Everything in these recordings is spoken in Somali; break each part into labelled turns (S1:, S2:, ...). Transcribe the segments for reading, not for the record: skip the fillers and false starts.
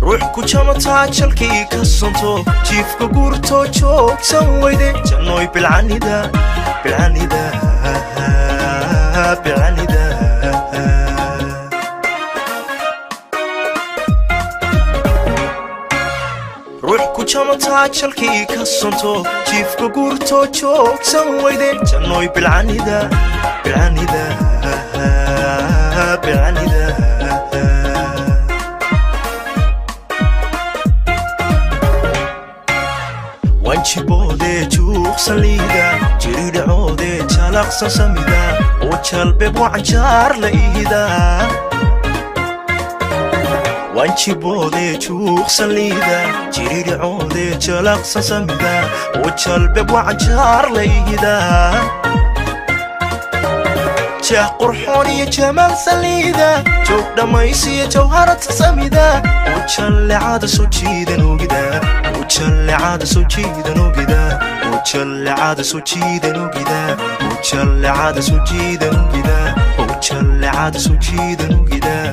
S1: روح كوشامتا شلكي كسنتو جيف كغورتو جوك سويدي جنوي بالعنيدا بالعنيدا بالعنيدا روح كوشامتا شلكي كسنتو جيف كغورتو جوك سويدي جنوي بالعنيدا بالعنيدا بالعنيدا وانشبودي جوخ سليدا جريد عودي جالق سسميدا وجلبب وعنجار لإيدا وانشبودي جوخ سليدا جريد عودي جالق سسميدا وجلبب وعنجار لإيدا جاه قرحوني جمال سليدا جوك دميسي جوهرة سميدا وجل عادة سجيدا نوغدا وجل عادة سجيدا نوغدا وجل عادة سجيدا نوغدا وجل عادة سجيدا نوغدا وجل عادة سجيدا نوغدا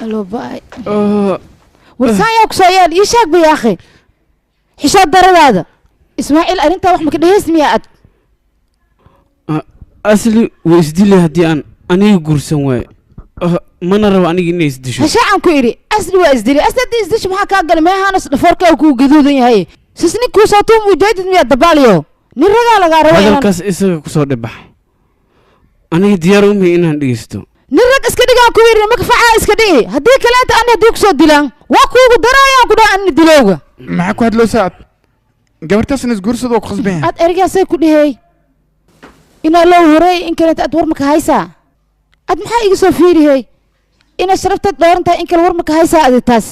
S2: الو باي ورساياك سؤال يشاك بي اخي حشاد درد هذا اسماعيل انت wax ma ka dhaheysmiya ad
S3: asli weysdile hadii aan aniga gursan way mana rabo aniga inay isdisho
S2: hashaan ku iri asli waa isdili asli isdish maxaa ka gal meehanas dhafoorka ku gaduudan yahay sisni ku soo tuu mujaadid miya dabaaliyo nin raga laga rabo
S3: halkaas isaga ku soo dhibax aniga diyaar u mii inaan dhigeysto
S2: نرق اسكديغا كويري ما كفعا اسكدي هدي كلانت انا دوك سو ديلان وا كوغو درايا كودا ان ديلوغا
S4: معك واحد لو ساعه gabartaas in isguursado ku qasbeen
S2: ad ergaasay ku dhihey ina loo horay in kale ad war ma ka haysa ad maxaa iga soo fiiriyay ina sharafta doorantaa in kale war ma ka haysa ad taas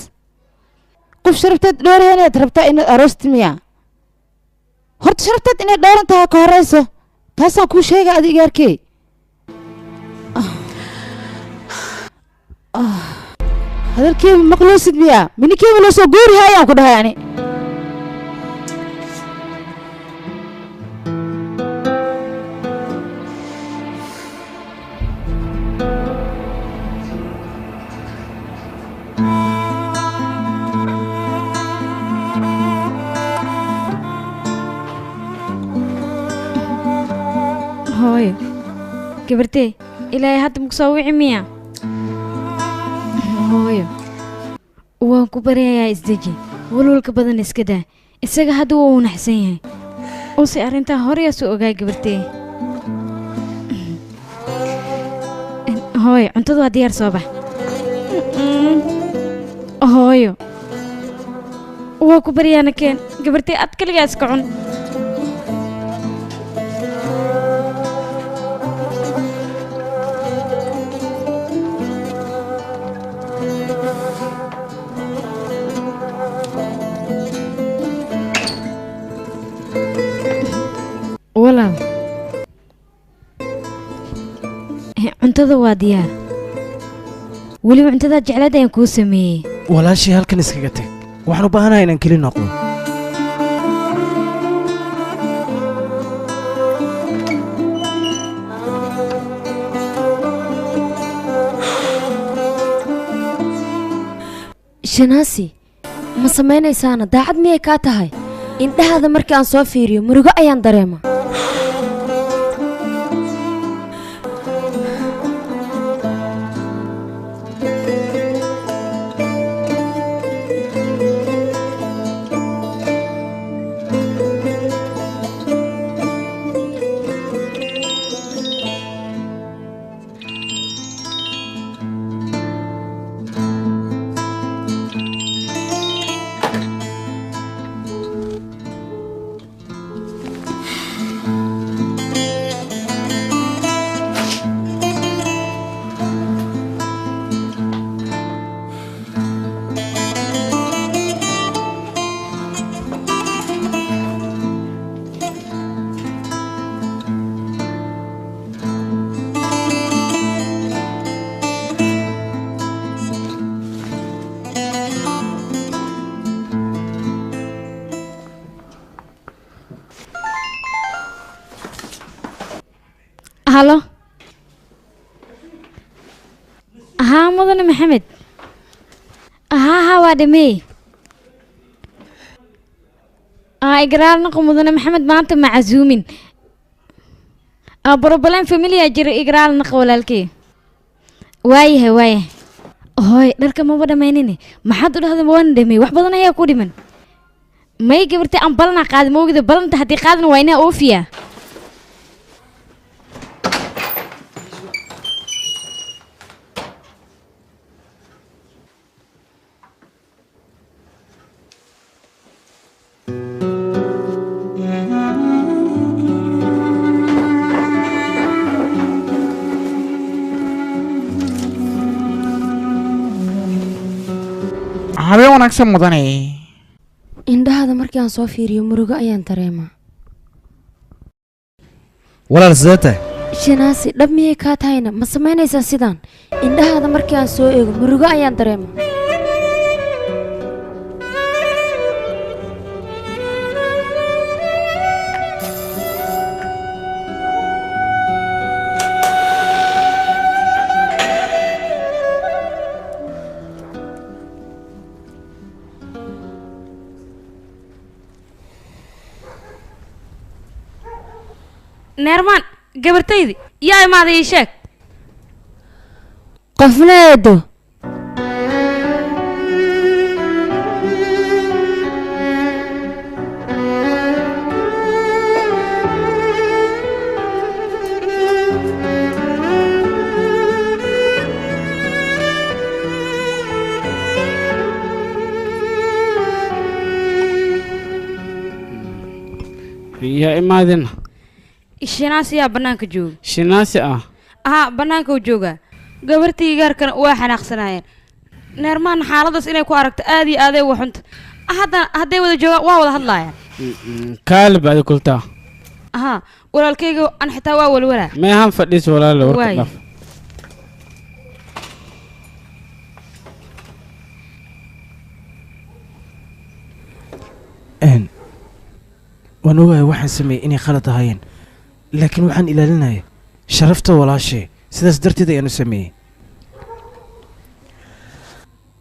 S2: qof sharafta dooranaya rabta in arostimiya horta sharafta in doorantaa ka horeyso taasaan ku sheegay ad igarkay هذا الكيف مقلوص بيا من كيف لو سو غوري هاي كده يعني
S5: هاي كبرتي إلهي هات مكسوي ميا hooyo waan ku baryayaa isdeji walwalka badan iska daa isaga hadda waa uu naxsan yahay oo si arrintaa horeyaa soo ogaa gabartee hooyo cuntadu waa diyaar soo bax hooyo waa ku baryaana keen gabartee ad kaligaa iska cun walaal cuntada waa diyaar weliba cuntada jeclaad ayaan kuu sameeyey
S6: walaashii halkan iskaga tag waxaan u baahanahay inaan keli noqdo
S7: shanaasi ma samaynaysaana daacad miyay kaa tahay indhahaada markii aan soo fiiriyo murugo ayaan dareema
S5: halo ها مدن محمد ها وادمي إقرار نقو مدن محمد ما أنت معزومين بروبلين فاميليا جري إقرار نقو ولالكي وايه هاي دارك ما بدا مينيني ما حد هذا موان دمي wax badan ayaa ku dhiman may gabartay aan balna qaad moogida balanta hadii qaadna waa inaa oofiya
S4: habeen wanaagsan mudane
S7: indhahada markii aan soo fiiriyo murugo ayaan dareemaa
S6: walaal sidee tahay
S7: shinaasi dhab miyay kaa tahayna ma samaynaysaa sidaan indhahada markii aan soo eego murugo ayaan dareemaa
S5: نيرمان قبرتيدي يا ما ذي شك
S7: قفنادو
S3: يا إمادنا
S5: الشناس يا بنانك جوج
S3: شناسي
S5: بنانك وجوجا قبرتي قاركن واحد أخسناين نرمان حالدس إني كواركت آدي وحنت هذا وذا جوا وذا هالله
S3: كالب هذا قلتها
S5: ولا الكيجو أنا حتى ولا
S3: ما هم فديس ولا لا
S6: waan ogahay waxaan sameeyey inay khalad ahaayeen laakiin waxaan ilaalinaya sharafta walaashay sidaas darteed ayaan u sameeyey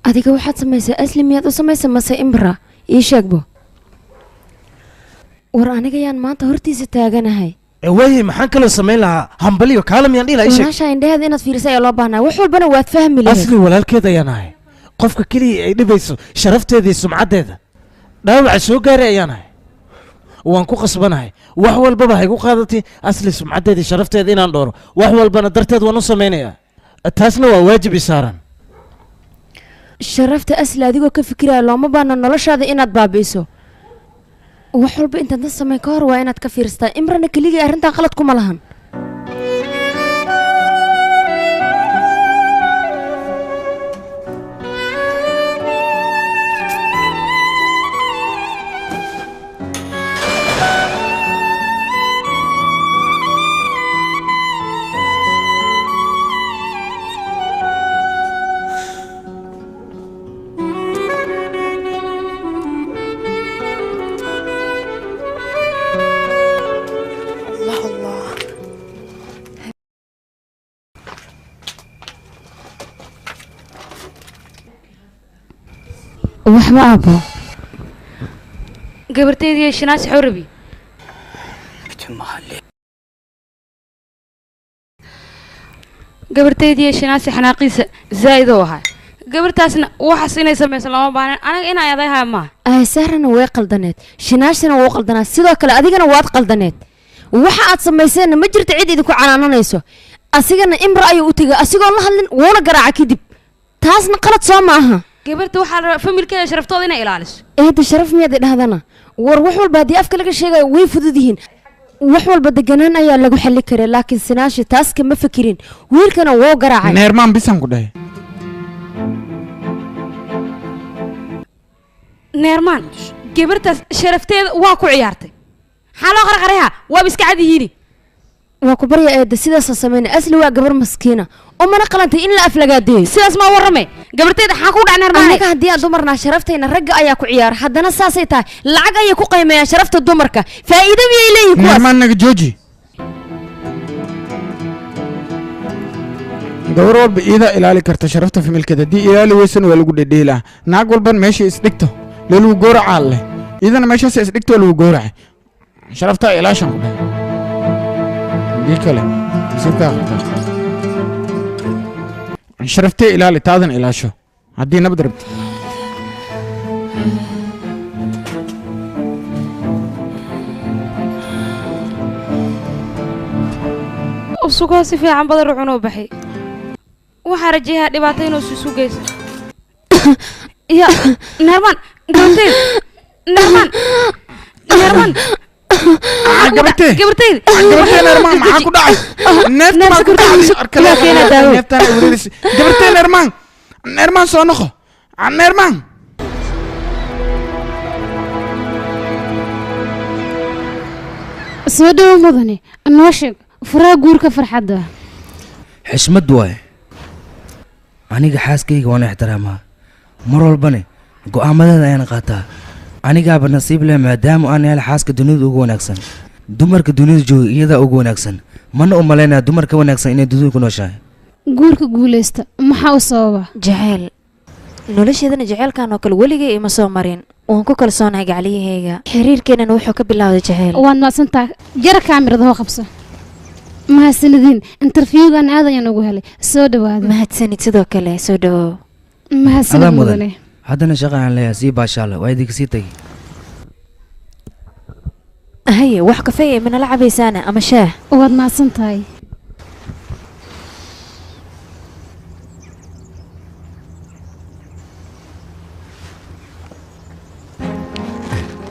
S7: adiga waxaad samaysaa asli miyaad u samaysa mase imbra ii sheegbo war aniga yaan maanta hortiisa taaganahay
S6: waaye maxaan kaloo samayn lahaa hambaliyo kaalam yaan dhihi lahaa
S7: walaashaa indhaheeda inaad fiirisa ayaa loo baahnaa wax walbana waad fahmi lahayd
S6: asli walaalkeed ayaan ahay qofka keliya ay dhibayso sharafteeda iyo sumcaddeeda dhaawaca soo gaaray ayaan ahay waan ku qasbanahay wax walbaba haygu qaadatay asli sumcaddeedii sharafteeda inaan dhooro wax walbana darteed waan u samaynayaa taasna waa waajib i saaran
S7: sharafta asli adigoo ka fikiraya looma baahna noloshaada inaad baabi'iso wax walba intaad na samayn ka hor waa inaad ka fiirsataa imrana keligii arrintan qalad kuma lahan waxba aabo
S5: gabarteedii shinaas xurabi gabarteedii shinaas xanaaqiisa zaid oo ahay gabartaasna waxaas inay samayso lama baahan anaga inay adahay ma
S7: ay saarana way qaldaneed shinaashana wuu qaldanaa sidoo kale adigana waad qaldaneed waxa aad samayseen ma jirto cid idinku canaananayso asigana imra ayuu u tagay asigoo la hadlin wuuna garaaca kadib taasna qalad soo maaha
S5: gabarta waxaa la familkeeda sharaftooda inay ilaaliso
S7: eeda sharaf miyaad idhahdana war wax walba haddii afka laga sheegayo way fudud yihiin wax walba deganaan ayaa lagu xalli karay laakiin sinaashi taas kama fikirin wiilkana wuu garaacay
S4: neermaan bisan ku dhahay
S5: neermaan gabartaas sharafteeda waa ku ciyaartay maxaa loo qarqarayaa waaba iska cad yihiini
S7: waa ku barya eeda sidaasa samayna asli waa gabar maskiina oo mana qalantay in la aflagaadeeyo
S5: sidaas maa warrame gabarteeda xaa ku dhac neermaan
S7: anaga haddii aan dumarnaa sharaftayna ragga ayaa ku ciyaara haddana saasay tahay lacag ayay ku qiimeeyaan sharafta dumarka faa'iido miyay leeyihin kuwaas
S4: neermaan naga jooji gabar walba iidaa ilaali karta sharafta familkeeda haddii ilaali weysana waa lagu dhedheelaa naag walban meesha isdhigto lee lagu gowracaa leh iidana meeshaas isdhigto waa lagu gowracay sharaftaa ilaashan ku dhahay haddii kale sibkaa qabtaa sharaftee ilaali taadan ilaasho haddii nabad rabti
S5: usugoo si fiican badar u cunoo baxay waxaa rajayahaa dhibaato inuu isu geyso ya neerman gabarteyd neerman neerman
S4: gabartee neermaan maxaa ku dhacay gabartee neermaan soo noqo neermaan
S8: soo dhawo mudane noo sheeg furaha guurka farxadda
S9: xishmad waaye aniga xaaskayga waan ixtiraamaa mar walbane go'aamadeeda ayaan qaataa anigaaba nasiib leh maadaama aan yahay xaaska dunida ugu wanaagsan dumarka dunida jooga iyadaa ugu wanaagsan mana u malaynaa dumar ka wanaagsan inay dunida ku nooshahay
S8: guurka guulaysta maxaa u sababa
S7: jaceyl nolosheedana jaceylkan oo kale weligay ima soo marin waan ku kalsoonahay gacliyahayga xiriirkeenana wuxuu ka bilowday jaceyl
S8: waad mahadsantaa jara kaamirada hoo qabso mahadsanidin interviewgan aad ayaan ugu helay soo dhawaada
S7: mahadsanid sidoo kale soo dhawow
S8: mahadsanid mudane
S9: haddana shaqa aan leeyahay sii baashaalla waa idinka sii tagi
S7: haye wax kafeeya manala cabaysaana ama shaah
S8: waad mahadsan tahay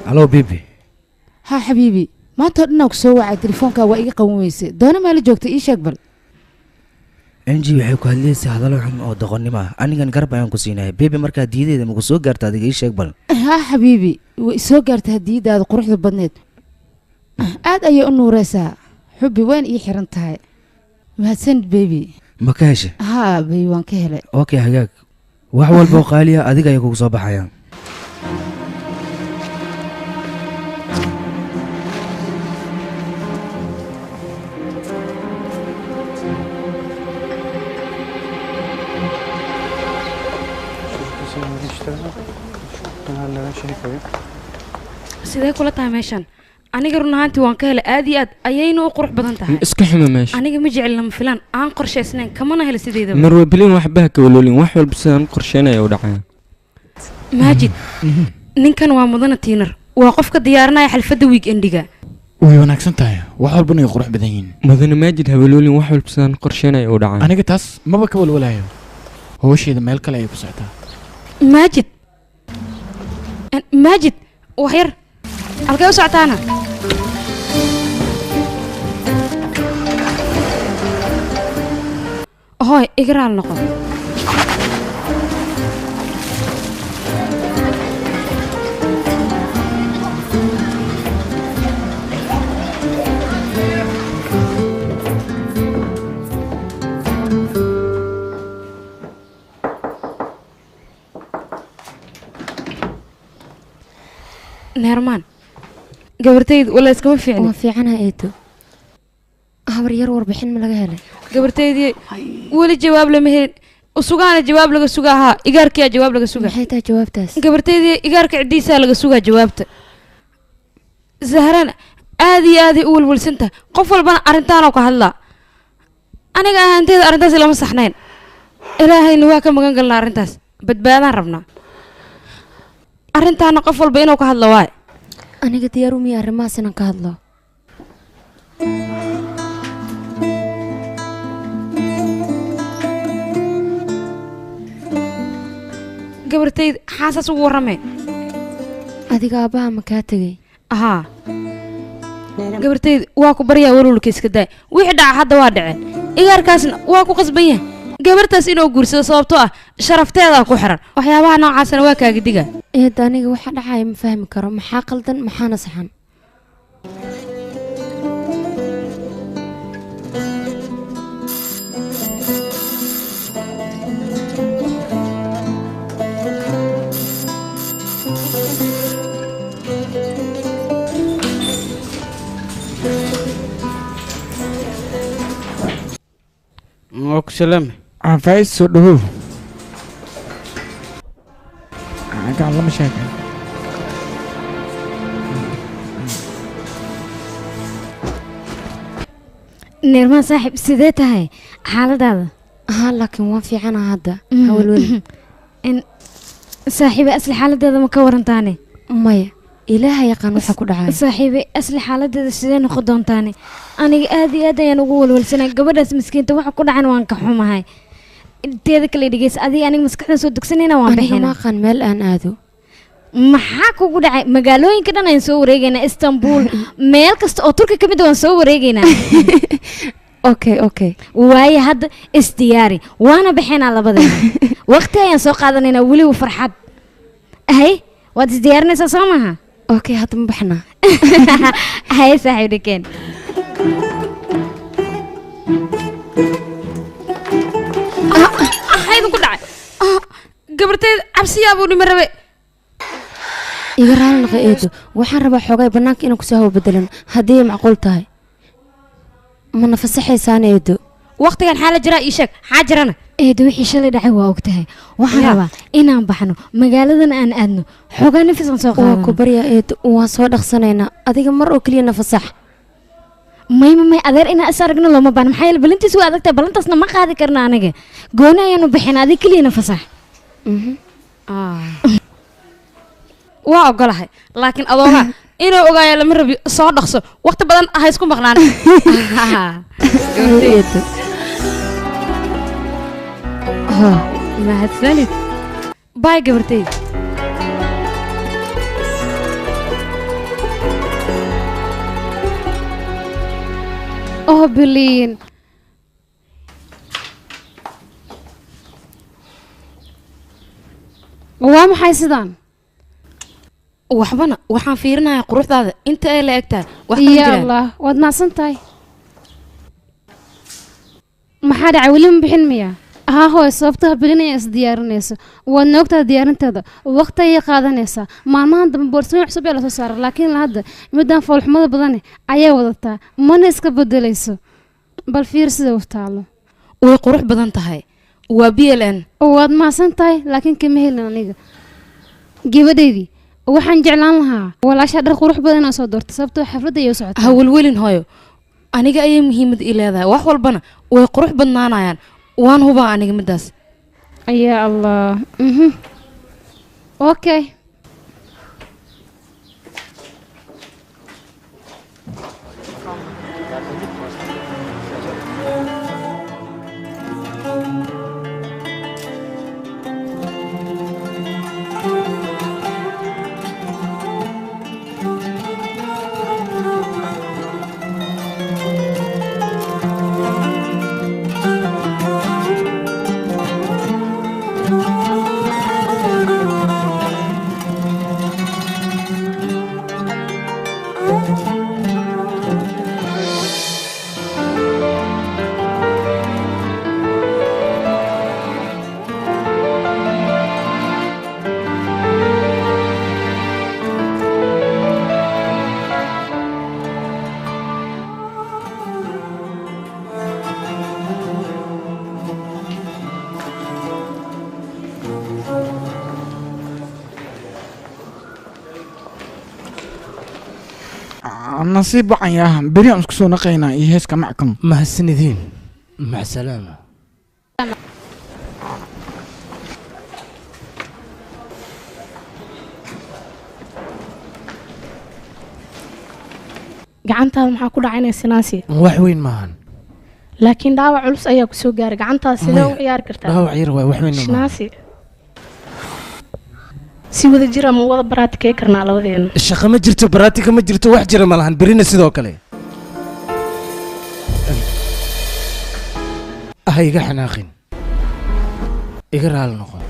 S9: halo bibi
S2: ها حبيبي ما تقولنا كسوة على التليفون كوايق قوميسة دونا ما لجوك تيجي بل
S9: انجي waxay ku hadlaysaa hadallo xun oo doqonnimo ah anigan garab ayaan ku siinahay bibi markaa diideeda ma ku soo gaartaa adiga ii sheeg bal
S2: ها حبيبي وسو قارت هديد هذا قروح البنات عاد أي أنو رسا حبي وين إيه حرنتها ما سند بيبي
S9: ma ka heshay
S2: ها بيبي وان كهلا
S9: okay hagaag wax walba oo qaaliya adiga ay kugu soo baxayaan
S5: sidee kula tahay meeshan aniga run ahaantii waan ka helay aad iyo aad ayayna u qurux badan tahay
S3: iska xuma meesha
S5: aniga ma jecel lama filaan aan qorshaysnayn kamana helo sideedaba
S3: marwe bilin waxbaha ka waloolin wax walba sidaan u qorsheynaya u dhacaya
S5: maajid ninkan waa mudana tiinar waa qofka diyaarinaya xalfadda weekendiga
S4: way wanaagsan tahay wax walbana ay qurux badan yihiin
S3: mudane maajid hawaloolin wax walba sidaan u qorsheynaya u dhacaya
S4: aniga taas maba ka walwalayo hawsheeda meel kale ay ku socotaa
S5: maajid maajid wax yar halkee u socotaana hooy igraal noqo neermaan gabartaydu wala iskama fiicni
S7: waa fiicanaha eedo habar yar warbixin ma laga helay
S5: gabartaydii weli jawaab lama helin usugaana jawaab laga sugaa haa igaarkiyaa jawaab laga sugaa
S7: maxay tahay jawaabtaas
S5: gabartaydii igaarka ciddiisaa laga sugaa jawaabta zahrana aad iyo aaday u walwalsantahay qof walbana arrintaanoo ka hadlaa aniga ahaanteeda arrintaas lama saxnayn ilaahayna waa ka magan galnaa arrintaas badbaadaan rabnaa arrintaana qof walba inuu ka hadlo waay
S7: aniga diyaar u miya arrimahaas inaan ka hadlo
S5: gabartayda xaasaas ugu warramee
S7: adiga aabbaha ma kaa tegay
S5: ahaa gabartayda waa ku baryaa walwalka iska daay wixii dhaca hadda waa dhaceen igaarkaasna waa ku qasban yahay gabartaas inuu guursado sababtoo ah sharafteedaa ku xiran waxyaabaha noocaasna waa kaaga diga
S7: eedda aniga waxa dhacaya ma fahmi karo maxaa qaldan maxaana saxan
S3: waa ku salaame
S4: فايز سودهو قال الله مشاكل
S5: نيرمان صاحب سيديت هاي حالة هذا
S7: ها لكن وان في عنا هذا حول
S5: إن صاحبي أصلي حالة هذا مكورن تاني
S7: مايا إلهي يقان وحا كدعاي
S5: صاحبي أصلي حالة هذا سيدين خدون تاني أنا آدي يا نقول والسنة قبل مسكين توحى كدعان وان كحومة هاي تيذك اللي دقيس أدي أنا مسكين صدق سنين وان بحنا
S7: أنا ما قان مال أن آذو
S5: maxaa kugu dhacay magaalooyinka dhan aan soo wareegaynaa istanbul meel kasta oo turki ka mid waan soo wareegaynaa
S7: okay
S5: waaye hadda isdiyaari waana bixinaa labadeena waqti ayaan soo qaadanaynaa weliba farxad hay waad isdiyaarinaysaa soo maha
S7: okay hadda ma baxnaa
S5: hay saaxiib dhikeen
S10: haydan ku dhacay gabarteed cabsiyaa buu dhima rabe
S7: iga raali naqa eedo waxaan rabaa xoogay bannaanka inaan kusoo hawo bedelan haddii ay macquul tahay mana fasaxaysaan eedo
S5: waqtigan xaala jiraa ii sheeg xaa jirana eedo wixii shalay dhacay waa og tahay waxaan rabaa inaan baxno magaaladan aan aadno xoogaa nafisaan soo qaadano
S7: waa ku baryaa eedo waan soo dhaqsanaynaa adiga mar oo keliya na fasax
S5: may adeer inaan is aragno looma baahno maxaa yeele balantiis waa adagtahay balantaasna ma qaadi karno aniga gooni ayaanu bixina adiga keliya na fasax
S10: waa ogolahay laakiin adooga inuu ogaaya lama rabi soo dhaqso waqti badan ha isku maqnaan
S5: mahadsanid baay gabartay
S8: biliin waa maxay sidaan
S10: waxbana waxaan fiirinayaa quruxdaada inta ay la egtahay wax
S8: ya allah waad macsan tahay maxaa dhacay weli ma bixin miya haa hooy sababtaha belinaya is diyaarinayso waad noogtaha diyaarinteeda waqti ayay qaadanaysaa maalmahan dambe boorsooyin cusub ee lasoo saaray laakiin hadda midaan foolxumada badani ayay wadataa mana iska bedelayso bal fiir sida u taalo
S10: way qurux badan tahay waa bln
S8: waad macsan tahay laakiin kama helin aniga gabadhaydii waxaan jeclaan lahaa walaasha dhar qurux badan oo soo doortay sababtoo xafladda ay u socotaa
S10: ha welwelin hooyo aniga ayay muhiimad ii leedahay wax walbana way qurux badnaanayaan waan hubaa aniga midaas
S8: ya allah okay
S4: نصيب وعن ياهم بريم سكسو نقينا يهسك معكم
S6: مع السندين مع السلامة
S11: gacantaada maxaa ku dhacay inay sinaasi
S6: wax weyn maahan
S11: laakiin dhaawac culus ayaa ku soo gaaray gacantaada sidee u ciyaari kartaa
S6: dhaawac yar waay wax weyn maahan
S11: sinaasi si wada jira ma wada baraatikay karnaa labadeena
S6: shaqo ma jirto baraatika ma jirto wax jira ma lahan berina sidoo kale ha iga xanaaqin iga raali noqon